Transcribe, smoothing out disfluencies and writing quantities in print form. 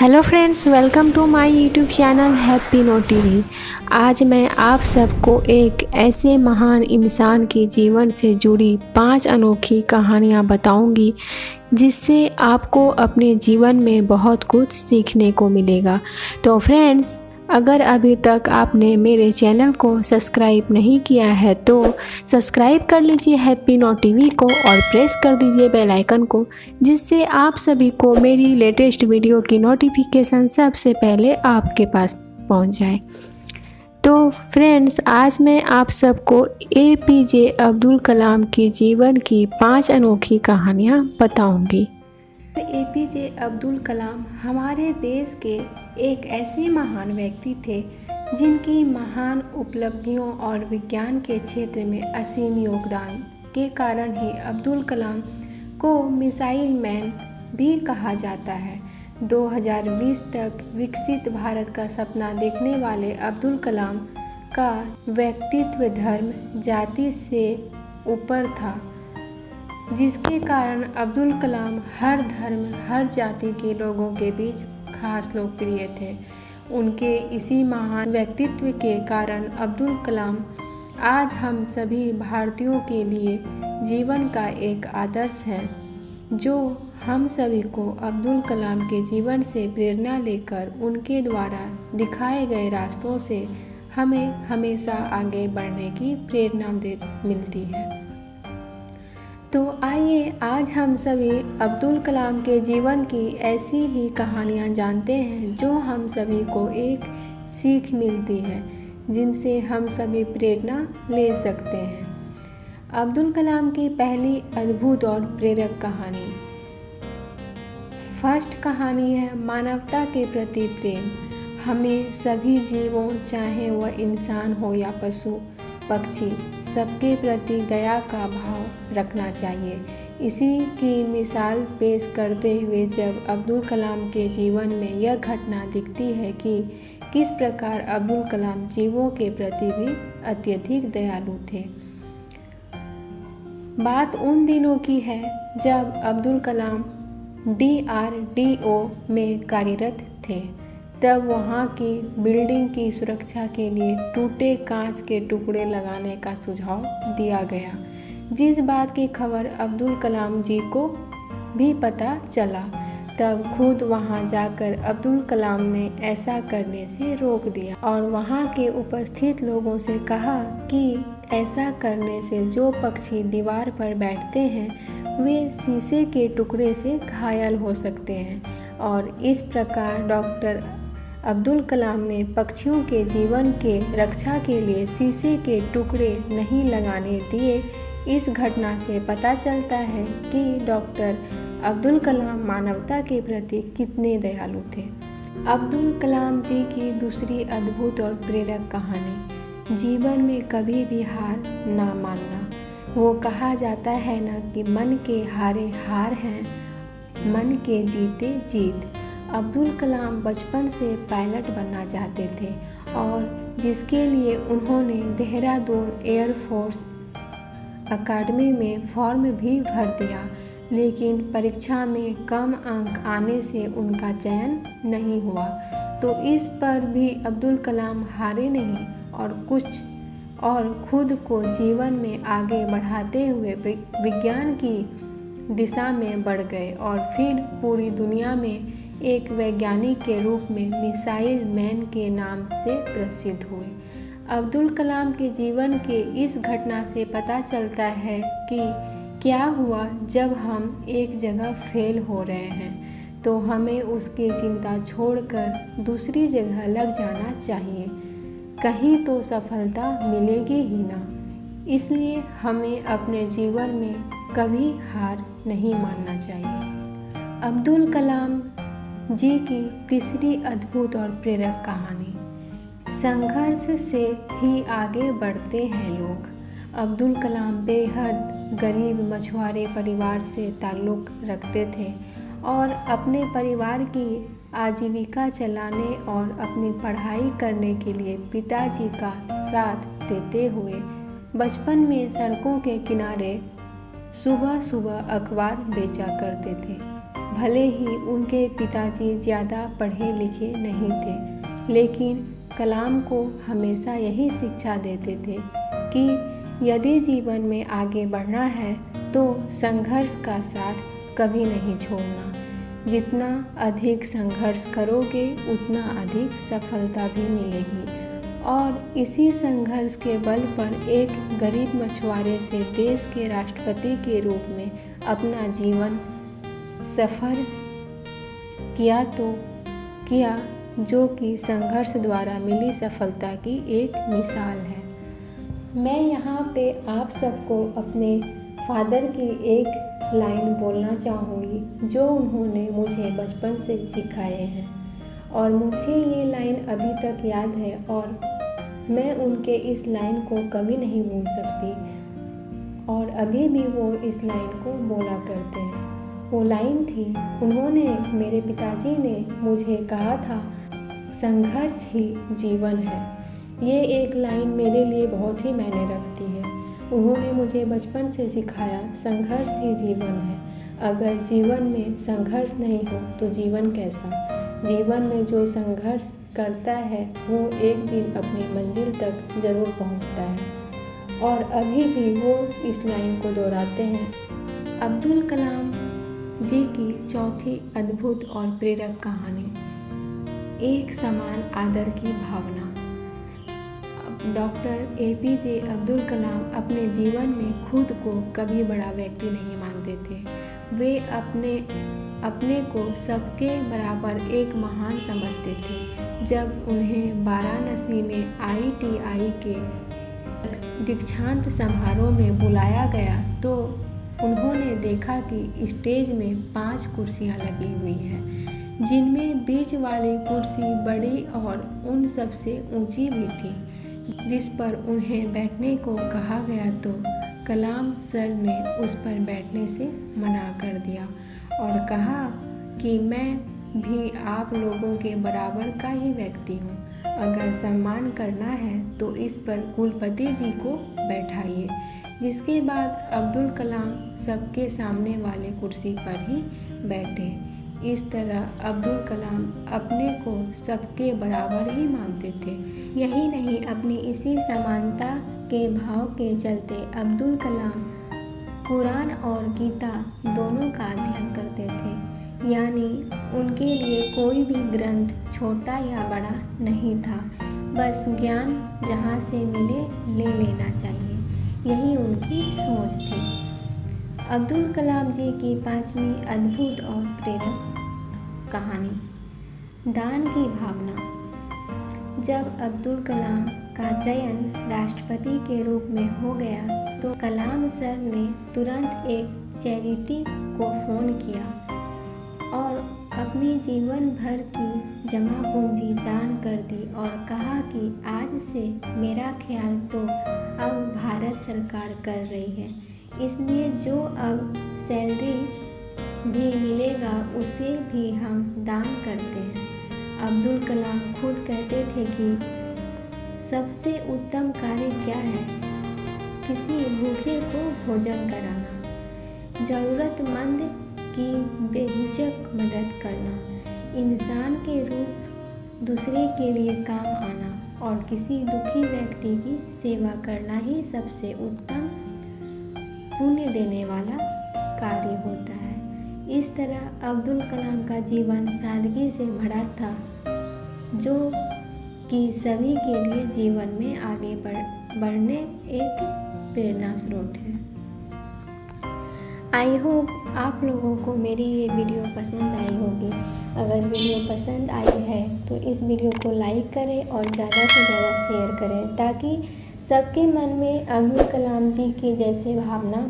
Hello friends, welcome to my YouTube channel Happy No TV. आज मैं आप सबको एक ऐसे महान इंसान के जीवन से जुड़ी 5 अनोखी कहानियाँ बताऊंगी जिससे आपको अपने जीवन में बहुत कुछ सीखने को मिलेगा। तो फ्रेंड्स, अगर अभी तक आपने मेरे चैनल को सब्सक्राइब नहीं किया है तो सब्सक्राइब कर लीजिए हैप्पी नो टीवी को और प्रेस कर दीजिए बेल आइकन को, जिससे आप सभी को मेरी लेटेस्ट वीडियो की नोटिफिकेशन सबसे पहले आपके पास पहुंच जाए। तो फ्रेंड्स, आज मैं आप सबको APJ अब्दुल कलाम के जीवन की 5 अनोखी कहानियाँ बताऊंगी। APJ अब्दुल कलाम हमारे देश के एक ऐसे महान व्यक्ति थे जिनकी महान उपलब्धियों और विज्ञान के क्षेत्र में असीम योगदान के कारण ही अब्दुल कलाम को मिसाइल मैन भी कहा जाता है। 2020 तक विकसित भारत का सपना देखने वाले अब्दुल कलाम का व्यक्तित्व धर्म जाति से ऊपर था, जिसके कारण अब्दुल कलाम हर धर्म हर जाति के लोगों के बीच खास लोकप्रिय थे। उनके इसी महान व्यक्तित्व के कारण अब्दुल कलाम आज हम सभी भारतीयों के लिए जीवन का एक आदर्श है, जो हम सभी को अब्दुल कलाम के जीवन से प्रेरणा लेकर उनके द्वारा दिखाए गए रास्तों से हमें हमेशा आगे बढ़ने की प्रेरणा मिलती है। तो आइए आज हम सभी अब्दुल कलाम के जीवन की ऐसी ही कहानियाँ जानते हैं जो हम सभी को एक सीख मिलती है, जिनसे हम सभी प्रेरणा ले सकते हैं। अब्दुल कलाम की पहली अद्भुत और प्रेरक कहानी। फर्स्ट कहानी है मानवता के प्रति प्रेम। हमें सभी जीवों, चाहे वह इंसान हो या पशु पक्षी, सबके प्रति दया का भाव रखना चाहिए। इसी की मिसाल पेश करते हुए जब अब्दुल कलाम के जीवन में यह घटना दिखती है कि किस प्रकार अब्दुल कलाम जीवों के प्रति भी अत्यधिक दयालु थे। बात उन दिनों की है जब अब्दुल कलाम DRDO में कार्यरत थे। तब वहाँ की बिल्डिंग की सुरक्षा के लिए टूटे कांच के टुकड़े लगाने का सुझाव दिया गया, जिस बात की खबर अब्दुल कलाम जी को भी पता चला। तब खुद वहाँ जाकर अब्दुल कलाम ने ऐसा करने से रोक दिया और वहाँ के उपस्थित लोगों से कहा कि ऐसा करने से जो पक्षी दीवार पर बैठते हैं वे शीशे के टुकड़े से घायल हो सकते हैं। और इस प्रकार डॉक्टर अब्दुल कलाम ने पक्षियों के जीवन के रक्षा के लिए शीशे के टुकड़े नहीं लगाने दिए। इस घटना से पता चलता है कि डॉक्टर अब्दुल कलाम मानवता के प्रति कितने दयालु थे। अब्दुल कलाम जी की दूसरी अद्भुत और प्रेरक कहानी। जीवन में कभी भी हार ना मानना। वो कहा जाता है ना कि मन के हारे हार हैं, मन के जीते जीत। अब्दुल कलाम बचपन से पायलट बनना चाहते थे और जिसके लिए उन्होंने देहरादून एयरफोर्स अकादमी में फॉर्म भी भर दिया, लेकिन परीक्षा में कम अंक आने से उनका चयन नहीं हुआ। तो इस पर भी अब्दुल कलाम हारे नहीं और खुद को जीवन में आगे बढ़ाते हुए विज्ञान की दिशा में बढ़ गए और फिर पूरी दुनिया में एक वैज्ञानिक के रूप में मिसाइल मैन के नाम से प्रसिद्ध हुए। अब्दुल कलाम के जीवन के इस घटना से पता चलता है कि क्या हुआ जब हम एक जगह फेल हो रहे हैं तो हमें उसकी चिंता छोड़कर दूसरी जगह लग जाना चाहिए, कहीं तो सफलता मिलेगी ही ना। इसलिए हमें अपने जीवन में कभी हार नहीं मानना चाहिए। अब्दुल कलाम जी की तीसरी अद्भुत और प्रेरक कहानी। संघर्ष से ही आगे बढ़ते हैं लोग। अब्दुल कलाम बेहद गरीब मछुआरे परिवार से ताल्लुक़ रखते थे और अपने परिवार की आजीविका चलाने और अपनी पढ़ाई करने के लिए पिताजी का साथ देते हुए बचपन में सड़कों के किनारे सुबह सुबह अखबार बेचा करते थे। भले ही उनके पिताजी ज़्यादा पढ़े लिखे नहीं थे, लेकिन कलाम को हमेशा यही शिक्षा देते थे कि यदि जीवन में आगे बढ़ना है तो संघर्ष का साथ कभी नहीं छोड़ना। जितना अधिक संघर्ष करोगे उतना अधिक सफलता भी मिलेगी। और इसी संघर्ष के बल पर एक गरीब मछुआरे से देश के राष्ट्रपति के रूप में अपना जीवन सफल किया तो किया, जो कि संघर्ष द्वारा मिली सफलता की एक मिसाल है। मैं यहाँ पे आप सबको अपने फादर की एक लाइन बोलना चाहूँगी जो उन्होंने मुझे बचपन से सिखाए हैं, और मुझे ये लाइन अभी तक याद है और मैं उनके इस लाइन को कभी नहीं भूल सकती, और अभी भी वो इस लाइन को बोला करते हैं। वो लाइन थी, उन्होंने, मेरे पिताजी ने मुझे कहा था, संघर्ष ही जीवन है। ये एक लाइन मेरे लिए बहुत ही मायने रखती है। उन्होंने मुझे बचपन से सिखाया, संघर्ष ही जीवन है। अगर जीवन में संघर्ष नहीं हो तो जीवन कैसा? जीवन में जो संघर्ष करता है वो एक दिन अपनी मंजिल तक जरूर पहुंचता है। और अभी भी वो इस लाइन को दोहराते हैं। अब्दुल कलाम जी की चौथी अद्भुत और प्रेरक कहानी, एक समान आदर की भावना। डॉक्टर APJ अब्दुल कलाम अपने जीवन में खुद को कभी बड़ा व्यक्ति नहीं मानते थे। वे अपने को सबके बराबर एक महान समझते थे। जब उन्हें वाराणसी में ITI के दीक्षांत समारोह में बुलाया गया तो उन्होंने देखा कि स्टेज में 5 कुर्सियां लगी हुई हैं, जिनमें बीच वाली कुर्सी बड़ी और उन सबसे ऊंची भी थी, जिस पर उन्हें बैठने को कहा गया तो कलाम सर ने उस पर बैठने से मना कर दिया और कहा कि मैं भी आप लोगों के बराबर का ही व्यक्ति हूँ। अगर सम्मान करना है तो इस पर कुलपति जी को बैठाइए। जिसके बाद अब्दुल कलाम सबके सामने वाले कुर्सी पर ही बैठे। इस तरह अब्दुल कलाम अपने को सबके बराबर ही मानते थे। यही नहीं, अपनी इसी समानता के भाव के चलते अब्दुल कलाम कुरान और गीता दोनों का अध्ययन करते थे। यानी उनके लिए कोई भी ग्रंथ छोटा या बड़ा नहीं था, बस ज्ञान जहाँ से मिले ले लेना चाहिए, यही उनकी सोच थी। अब्दुल कलाम जी की 5वीं अद्भुत और प्रेरक कहानी, दान की भावना। जब अब्दुल कलाम का चयन राष्ट्रपति के रूप में हो गया तो कलाम सर ने तुरंत एक चैरिटी को फ़ोन किया और अपनी जीवन भर की जमा पूंजी दान कर दी और कहा कि आज से मेरा ख्याल तो अब भारत सरकार कर रही है, इसलिए जो अब सैलरी भी मिलेगा उसे भी हम दान करते हैं। अब्दुल कलाम खुद कहते थे कि सबसे उत्तम कार्य क्या है? किसी भूखे को भोजन कराना, ज़रूरतमंद की बेहिचक मदद करना, इंसान के रूप दूसरे के लिए काम आना और किसी दुखी व्यक्ति की सेवा करना ही सबसे उत्तम पुण्य देने वाला कार्य होता है। इस तरह अब्दुल कलाम का जीवन सादगी से भरा था, जो कि सभी के लिए जीवन में आगे बढ़ने एक प्रेरणा स्रोत है। आई होप आप लोगों को मेरी ये वीडियो पसंद आई होगी। अगर वीडियो पसंद आई है तो इस वीडियो को लाइक करें और ज़्यादा से ज़्यादा शेयर करें, ताकि सबके मन में अब्दुल कलाम जी की जैसे भावना